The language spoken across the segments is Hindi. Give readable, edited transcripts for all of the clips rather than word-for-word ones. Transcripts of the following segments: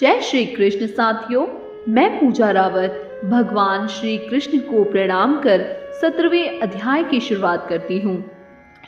जय श्री कृष्ण साथियों, मैं पूजा रावत भगवान श्री कृष्ण को प्रणाम कर 17वें अध्याय की शुरुआत करती हूँ।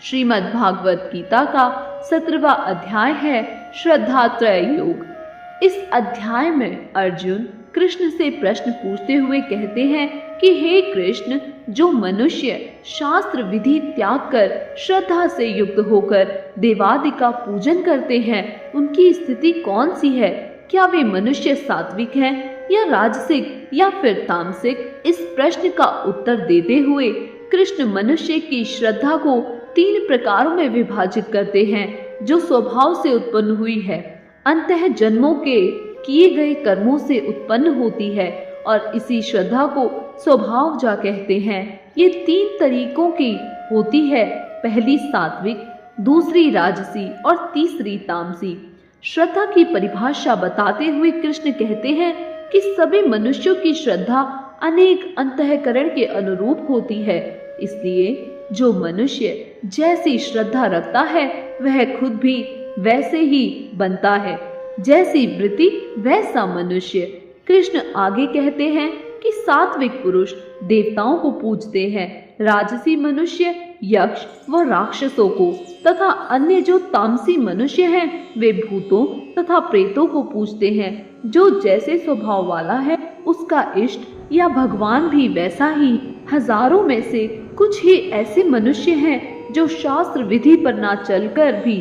श्रीमद् भागवत गीता का 17वां अध्याय है श्रद्धा त्रय योग। इस अध्याय में अर्जुन कृष्ण से प्रश्न पूछते हुए कहते हैं कि हे कृष्ण, जो मनुष्य शास्त्र विधि त्याग कर श्रद्धा से युक्त होकर देवादि का पूजन करते हैं, उनकी स्थिति कौन सी है? क्या वे मनुष्य सात्विक हैं या राजसिक या फिर तामसिक? इस प्रश्न का उत्तर देते हुए कृष्ण मनुष्य की श्रद्धा को 3 प्रकारों में विभाजित करते हैं, जो स्वभाव से उत्पन्न हुई है, अंतः जन्मों के किए गए कर्मों से उत्पन्न होती है और इसी श्रद्धा को स्वभाव जा कहते हैं। ये 3 तरीकों की होती है, पहली सात्विक, दूसरी राजसी और तीसरी तामसी। श्रद्धा की परिभाषा बताते हुए कृष्ण कहते हैं कि सभी मनुष्यों की श्रद्धा अनेक अंतःकरण के अनुरूप होती है, इसलिए जो मनुष्य जैसी श्रद्धा रखता है वह खुद भी वैसे ही बनता है, जैसी वृत्ति वैसा मनुष्य। कृष्ण आगे कहते हैं कि सात्विक पुरुष देवताओं को पूजते हैं, राजसी मनुष्य यक्ष व राक्षसों को, तथा अन्य जो तामसी मनुष्य हैं वे भूतों तथा प्रेतों को पूजते हैं। जो जैसे स्वभाव वाला है उसका इष्ट या भगवान भी वैसा ही। हजारों में से कुछ ही ऐसे मनुष्य हैं जो शास्त्र विधि पर ना चलकर भी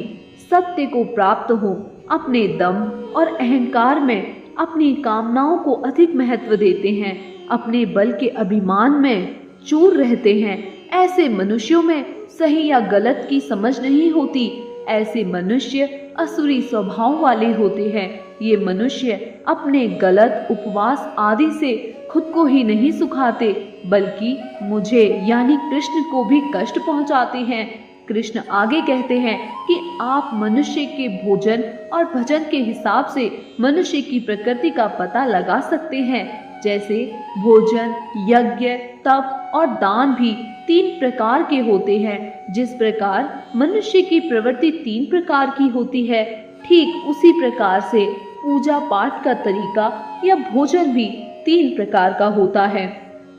सत्य को प्राप्त हो, अपने दम और अहंकार में अपनी कामनाओं को अधिक महत्व देते हैं, अपने बल के अभिमान में चूर रहते हैं। ऐसे मनुष्यों में सही या गलत की समझ नहीं होती। ऐसे मनुष्य असुरी स्वभाव वाले होते हैं। ये मनुष्य अपने गलत उपवास आदि से खुद को ही नहीं सुखाते, बल्कि मुझे यानी कृष्ण को भी कष्ट पहुंचाते हैं। कृष्ण आगे कहते हैं कि आप मनुष्य के भोजन और भजन के हिसाब से मनुष्य की प्रकृति का पता लगा सकते हैं। जैसे भोजन, यज्ञ, तप और दान भी 3 प्रकार के होते हैं। जिस प्रकार मनुष्य की प्रवृत्ति 3 प्रकार की होती है, ठीक उसी प्रकार से पूजा पाठ का तरीका या भोजन भी 3 प्रकार का होता है।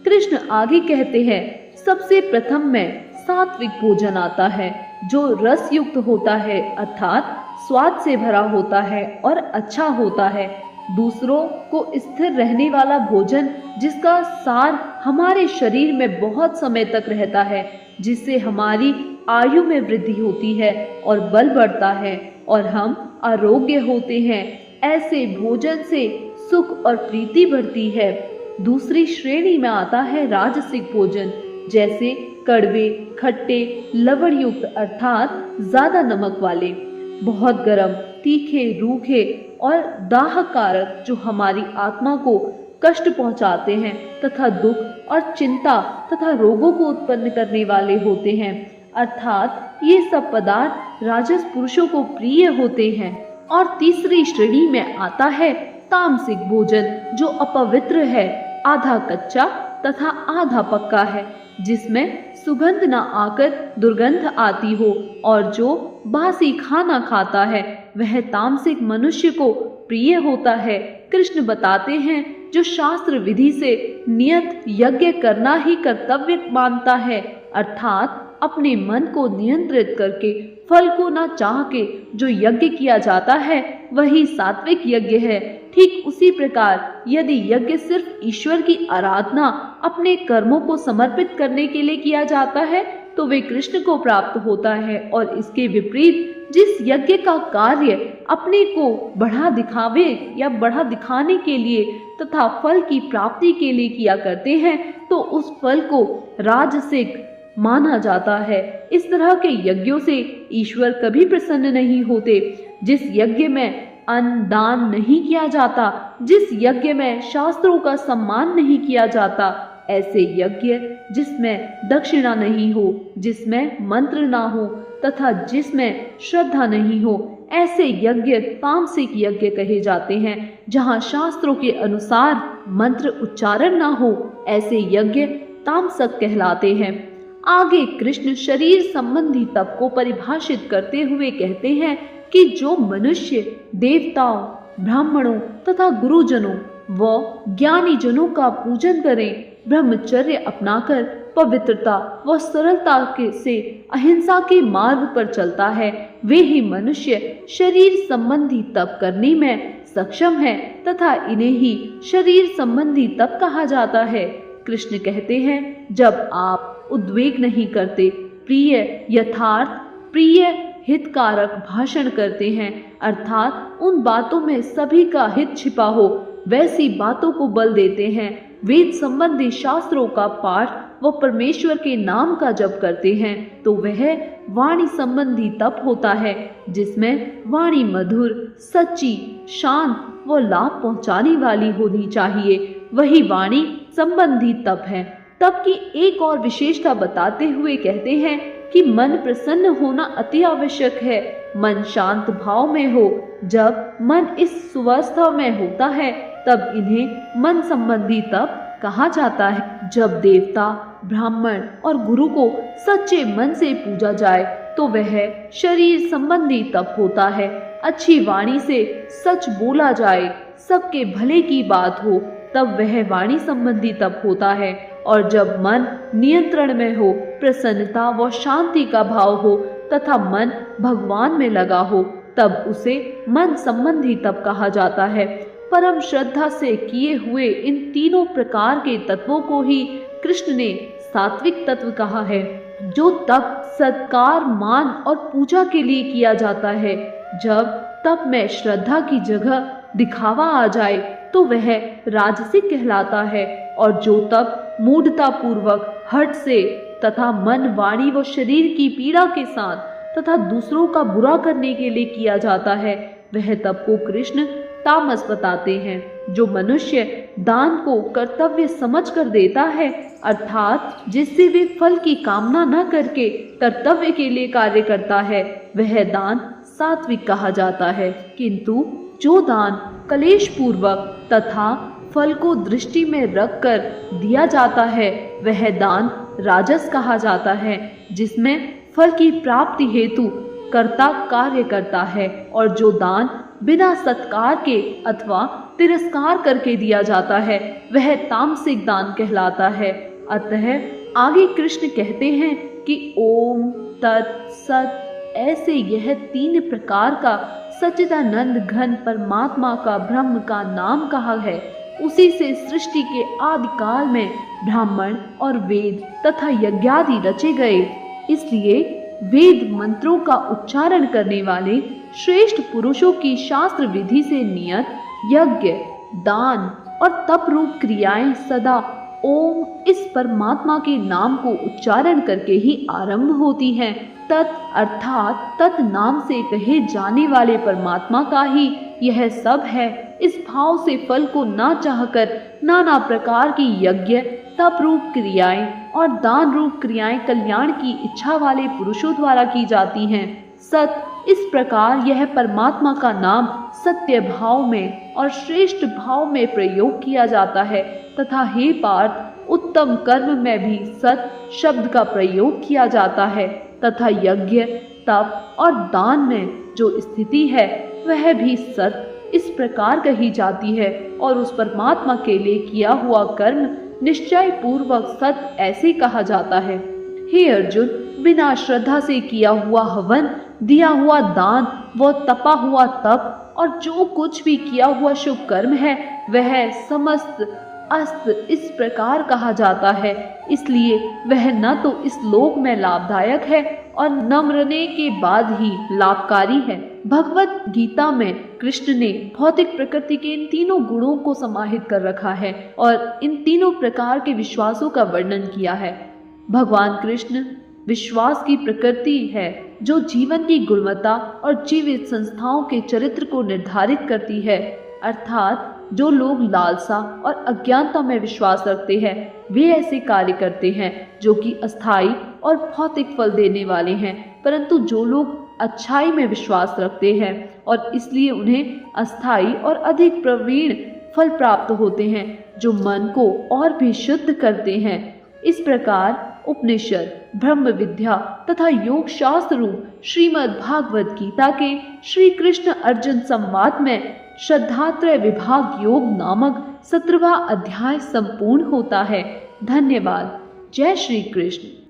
कृष्ण आगे कहते हैं, सबसे प्रथम में सात्विक भोजन आता है, जो रस युक्त होता है, अर्थात स्वाद से भरा होता है और अच्छा होता है। दूसरों को स्थिर रहने वाला भोजन, जिसका सार हमारे शरीर में बहुत समय तक रहता है, जिससे हमारी आयु में वृद्धि होती है और बल बढ़ता है और हम आरोग्य होते हैं। ऐसे भोजन से सुख और प्रीति बढ़ती है। दूसरी श्रेणी में आता है राजसिक भोजन, जैसे कड़वे, खट्टे, लवण युक्त अर्थात ज्यादा नमक वाले, बहुत गर्म, तीखे, रूखे और दाहकारक, जो हमारी आत्मा को कष्ट पहुंचाते हैं तथा दुख और चिंता तथा रोगों को उत्पन्न करने वाले होते हैं। अर्थात ये सब पदार्थ राजस पुरुषों को प्रिय होते हैं। और तीसरी श्रेणी में आता है तामसिक भोजन, जो अपवित्र है, आधा कच्चा तथा आधा पक्का है, जिसमें सुगंध न आकर दुर्गंध आती हो, और जो बासी खाना खाता है वह तामसिक मनुष्य को प्रिय होता है। कृष्ण बताते हैं, जो शास्त्र विधि से नियत यज्ञ करना ही कर्तव्य मानता है, अर्थात अपने मन को नियंत्रित करके फल को न चाह के जो यज्ञ किया जाता है वही सात्विक यज्ञ है। ठीक उसी प्रकार यदि यज्ञ सिर्फ ईश्वर की आराधना, अपने कर्मों को समर्पित करने के लिए किया जाता है तो वे कृष्ण को प्राप्त होता है, और इसके विपरीत जिस यज्ञ का कार्य अपने को बढ़ा दिखावे या बढ़ा दिखाने के लिए तथा फल की प्राप्ति के लिए किया करते हैं, तो उस फल को राजसिक माना जाता है। इस तरह के यज्ञों से ईश्वर कभी प्रसन्न नहीं होते। जिस यज्ञ में अन्न दान नहीं किया जाता, जिस यज्ञ में शास्त्रों का सम्मान नहीं किया जाता, ऐसे यज्ञ जिसमें दक्षिणा नहीं हो, जिसमें मंत्र ना हो तथा जिसमें श्रद्धा नहीं हो, ऐसे यज्ञ तामसिक यज्ञ कहे जाते हैं। जहाँ शास्त्रों के अनुसार मंत्र उच्चारण ना हो, ऐसे यज्ञ तामसक कहलाते हैं। आगे कृष्ण शरीर संबंधी तप को परिभाषित करते हुए कहते हैं कि जो मनुष्य देवताओं ब्राह्मणों तथा गुरुजनों व ज्ञानी जनों का पूजन करें, ब्रह्मचर्य अपनाकर पवित्रता व सरलता से अहिंसा के मार्ग पर चलता है, वे ही मनुष्य शरीर संबंधी तप करने में सक्षम है तथा इन्हें ही शरीर संबंधी तप कहा जाता है। कृष्ण कहते हैं, जब आप उद्वेग नहीं करते, प्रिय यथार्थ प्रिय हितकारक भाषण करते हैं, अर्थात उन बातों में सभी का हित छिपा हो, वैसी बातों को बल देते हैं, वेद संबंधी शास्त्रों का पाठ व परमेश्वर के नाम का जप करते हैं, तो वह वाणी संबंधी तप होता है, जिसमें वाणी मधुर, सच्ची, शांत व लाभ पहुंचाने वाली होनी चाहिए, वही वाणी संबंधी तप है। तप की एक और विशेषता बताते हुए कहते हैं कि मन प्रसन्न होना अति आवश्यक है। मन शांत भाव में हो। जब मन इस सुवस्था में होता है तब इन्हें मन संबंधी तप कहा जाता है। जब देवता, ब्राह्मण और गुरु को सच्चे मन से पूजा जाए तो वह शरीर संबंधी तप होता है। अच्छी वाणी से सच बोला जाए, सबके भले की बात हो, तब वह वाणी संबंधी तप होता है। और जब मन नियंत्रण में हो, प्रसन्नता व शांति का भाव हो तथा मन भगवान में लगा हो, तब उसे मन संबंधी तप कहा जाता है। परम श्रद्धा से किए हुए इन तीनों प्रकार के तत्वों को ही कृष्ण ने सात्विक तत्व कहा है। जो तप सत्कार, मान और पूजा के लिए किया जाता है, जब तप में श्रद्धा की जगह दिखावा आ जाए तो वह राजसिक कहलाता है। और जो तप मूढ़ता पूर्वक, हठ से तथा मन, वाणी व शरीर की पीड़ा के साथ तथा दूसरों का बुरा करने के लिए किया जाता है, वह तप को कृष्ण तामस बताते हैं। जो मनुष्य दान को कर्तव्य समझकर देता है, अर्थात जिससे वे फल की कामना न करके कर्तव्य के लिए कार्य करता है, वह दान सात्विक कहा जाता है। किंतु जो दान कलेश पूर्वक तथा फल को दृष्टि में रखकर दिया जाता है, वह दान राजस कहा जाता है, जिसमें फल की प्राप्ति हेतु कर्ता कार्य करता है। और जो दान बिना सत्कार के अथवा तिरस्कार करके दिया जाता है, वह तामसिक दान कहलाता है। अतः आगे कृष्ण कहते हैं कि ओम तत्सत, ऐसे यह 3 प्रकार का सच्चिदानंद घन परमात्मा का ब्रह्म का नाम कहा है। उसी से सृष्टि के आदि काल में ब्राह्मण और वेद तथा यज्ञादि रचे गए। इसलिए वेद मंत्रों का उच्चारण करने वाले श्रेष्ठ पुरुषों की शास्त्र विधि से नियत यज्ञ, दान और तप रूप क्रियाएं सदा ओम इस परमात्मा के नाम को उच्चारण करके ही आरंभ होती हैं। तत् अर्थात तत् नाम से कहे जाने वाले परमात्मा का ही यह सब है। इस भाव से फल को ना चाहकर नाना प्रकार की यज्ञ, तप रूप क्रियाएं और दान रूप क्रियाएं कल्याण की इच्छा वाले पुरुषों द्वारा की जाती हैं। सत, इस प्रकार यह परमात्मा का नाम सत्य भाव में और श्रेष्ठ भाव में प्रयोग किया जाता है तथा हे पार्थ, उत्तम कर्म में भी सत शब्द का प्रयोग किया जाता है तथा यज्ञ, तप और दान में जो स्थिति है वह भी सत इस प्रकार कही जाती है। और उस परमात्मा के लिए किया हुआ कर्म निश्चय पूर्वक सत ऐसे कहा जाता है। हे अर्जुन, बिना श्रद्धा से किया हुआ हवन, दिया हुआ दान व तपा हुआ तप और जो कुछ भी किया हुआ शुभ कर्म है वह समस्त अस्त इस प्रकार कहा जाता है। इसलिए वह न तो इस लोक में लाभदायक है और न मरने के बाद ही लाभकारी है। भगवत गीता में कृष्ण ने भौतिक प्रकृति के इन तीनों गुणों को समाहित कर रखा है और इन तीनों प्रकार के विश्वासों का वर्णन किया है। भगवान कृष्ण विश्वास की प्रकृति है जो जीवन की गुणवत्ता और जीवित संस्थाओं के चरित्र को निर्धारित करती है। अर्थात जो लोग लालसा और अज्ञानता में विश्वास रखते हैं वे ऐसे कार्य करते हैं जो कि अस्थाई और भौतिक फल देने वाले हैं, परंतु जो लोग अच्छाई में विश्वास रखते हैं और इसलिए उन्हें अस्थाई और अधिक प्रवीण फल प्राप्त होते हैं जो मन को और भी शुद्ध करते हैं। इस प्रकार उपनिषद, ब्रह्म विद्या तथा योग शास्त्र रूप श्रीमद् भागवत गीता के श्री कृष्ण अर्जुन संवाद में श्रद्धात्रय विभाग योग नामक 17वां अध्याय संपूर्ण होता है। धन्यवाद। जय श्री कृष्ण।